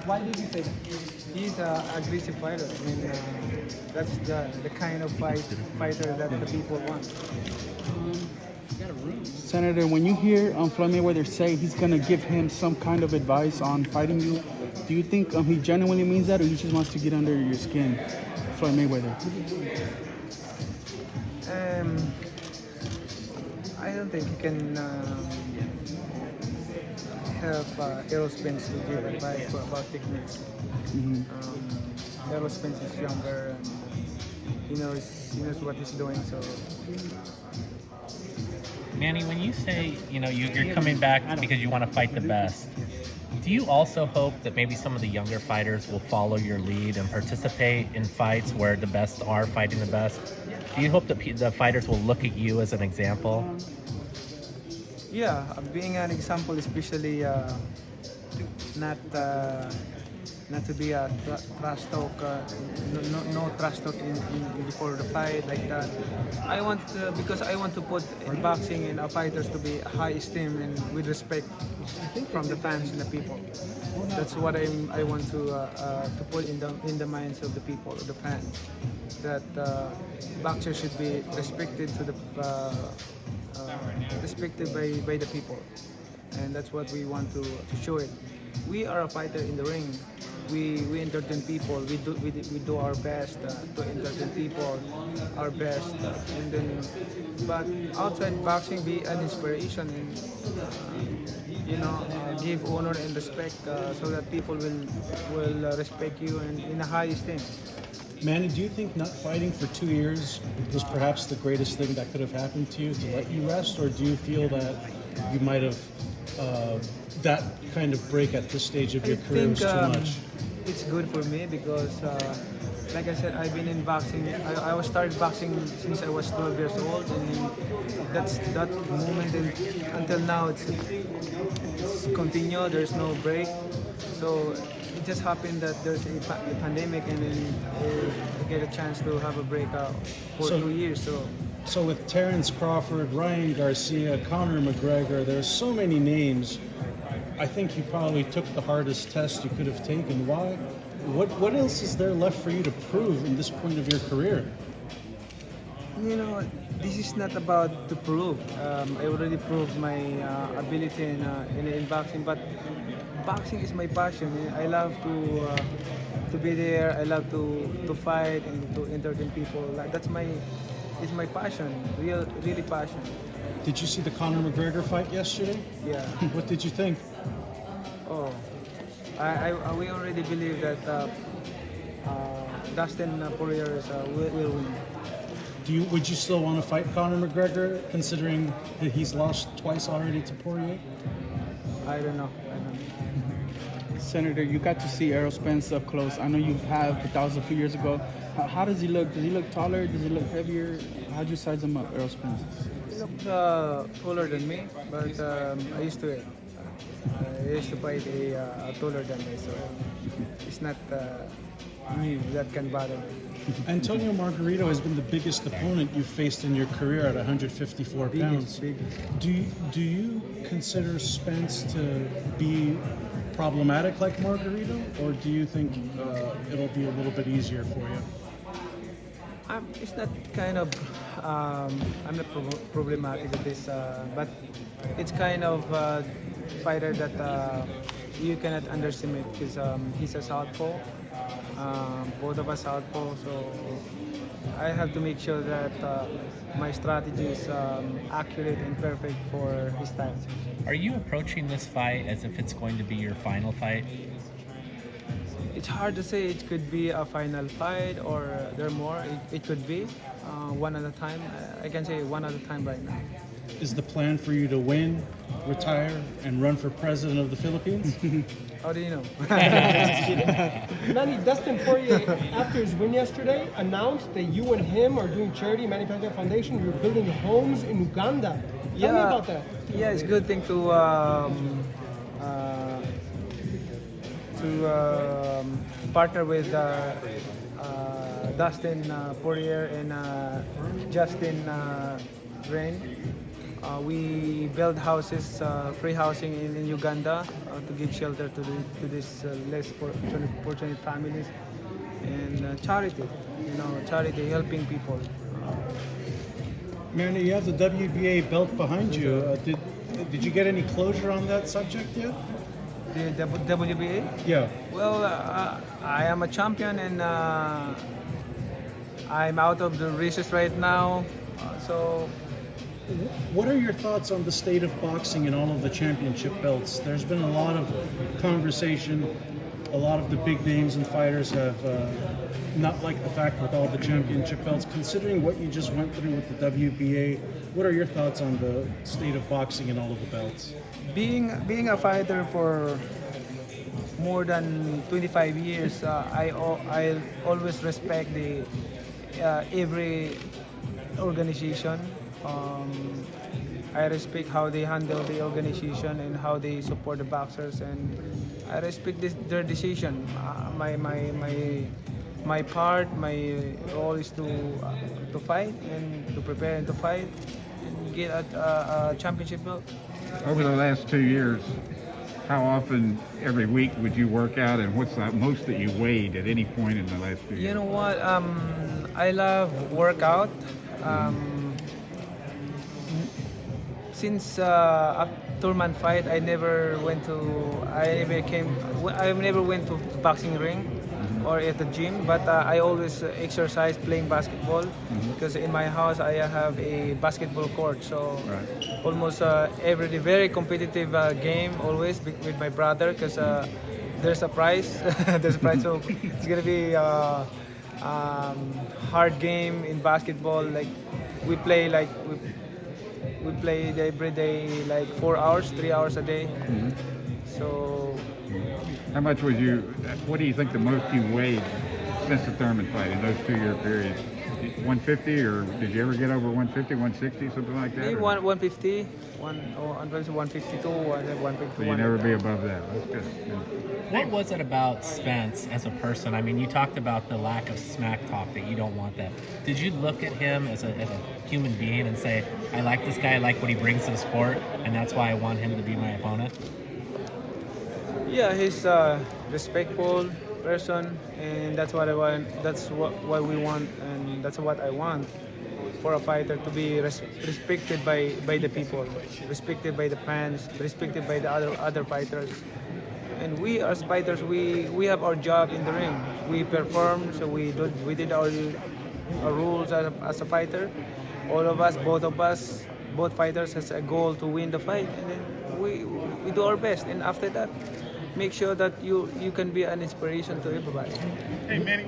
Why did you say that? He's an aggressive fighter. I mean, that's the kind of fighter that the people want. Got a room. Senator, when you hear Floyd Mayweather say he's gonna give him some kind of advice on fighting you, do you think he genuinely means that, or he just wants to get under your skin, Floyd Mayweather? Um, I don't think he can help Errol Spence to give advice about techniques. Hmm. Errol Spence is younger and he knows what he's doing. So Manny, when you say, you're coming back because you want to fight the best, do you also hope that maybe some of the younger fighters will follow your lead and participate in fights where the best are fighting the best? Do you hope that the fighters will look at you as an example? yeah, being an example, especially not not to be a trash talk, no trash talk in before the fight like that. I want because I want to put in boxing in our fighters to be high esteem and with respect from the fans and the people. That's what I want to put in the minds of the people, of the fans, that boxers should be respected to the respected by the people, and that's what we want to show it. We are a fighter in the ring. We entertain people. We do our best to entertain people, our best, and then but outside boxing, be an inspiration and give honor and respect so that people will respect you and in a high esteem. Manny, do you think not fighting for 2 years was perhaps the greatest thing that could have happened to you to let you rest, or do you feel that you might have that kind of break at this stage of your career was too much? It's good for me because, like I said, I've been in boxing. I was started boxing since I was 12 years old, and that moment until now it's continued. There's no break. So it just happened that there's a pandemic, and then I get a chance to have a break for 2 years. So with Terrence Crawford, Ryan Garcia, Conor McGregor, there's so many names. I think you probably took the hardest test you could have taken. Why? What else is there left for you to prove in this point of your career? This is not about to prove. I already proved my ability in boxing, but boxing is my passion. I love to be there. I love to fight and to entertain people. Like it's my passion, really passion. Did you see the Conor McGregor fight yesterday? Yeah. What did you think? Oh, we already believe that Dustin Poirier will win. Would you still want to fight Conor McGregor, considering that he's lost twice already to Poirier? I don't know. Senator, you got to see Errol Spence up close. I know you have, but that was a few years ago. How does he look? Does he look taller? Does he look heavier? How'd you size him up, Errol Spence? He looked taller than me, but I used to it. I used to fight a taller than me, so it's not me that can bother me. Antonio Margarito has been the biggest opponent you've faced in your career at 154 pounds. Biggest. Do you consider Spence to be problematic like Margarito, or do you think it'll be a little bit easier for you? It's not kind of I'm not problematic with this, but it's kind of fighter that you cannot underestimate because he's a southpaw. Both of us southpaw, so I have to make sure that my strategy is accurate and perfect for his styles. Are you approaching this fight as if it's going to be your final fight? It's hard to say. It could be a final fight or there are more. It could be one at a time. I can say one at a time right now. Is the plan for you to win, retire, and run for president of the Philippines? How do you know? Manny, Dustin Poirier, after his win yesterday, announced that you and him are doing charity, Manny Pacquiao Foundation. You're building homes in Uganda. Tell me about that. Yeah, it's a good thing to partner with Dustin Poirier and Justin Rain. We build houses, free housing in Uganda to give shelter to these less fortunate families, and charity, charity helping people. Manny, you have the WBA belt behind you. Did you get any closure on that subject yet? The WBA. Yeah. Well, I am a champion, and I'm out of the races right now. So What are your thoughts on the state of boxing and all of the championship belts? There's been a lot of conversation. A lot of the big names and fighters have not liked the fact with all the championship belts. Considering what you just went through with the WBA, what are your thoughts on the state of boxing and all of the belts? being a fighter for more than 25 years, I always respect the every organization. Um, I respect how they handle the organization and how they support the boxers, and I respect their decision. My part, my role is to fight and to prepare and to fight and get a championship belt. Over the last 2 years, how often every week would you work out, and what's the most that you weighed at any point in the last few years? You know what? I love workout. Since after my fight, I never went to boxing ring or at the gym, but I always exercise playing basketball because in my house I have a basketball court. So Right. almost every day, very competitive game always with my brother because there's a prize. There's a prize, so it's gonna be hard game in basketball. Like we play like we play every day like 4 hours, 3 hours a day. So How much would you, what do you think the most you weighed since the Thurman fight in those 2 year periods? 150, or did you ever get over 150, 160, something like that? maybe or- 150, 152, 152. So you never be above that. That's good. Yeah. What was it about Spence as a person? I mean, you talked about the lack of smack talk, that you don't want that. Did you look at him as a human being and say, I like this guy, I like what he brings to the sport, and that's why I want him to be my opponent? Yeah, he's a respectful person, and that's what I want. That's what we want, and that's what I want for a fighter to be respected by the people, respected by the fans, respected by the other fighters. And we as fighters, we have our job in the ring. We perform, so we did our rules as a fighter. All of us, both fighters has a goal to win the fight, and then we do our best. And after that, make sure that you can be an inspiration to everybody. Hey, Manny,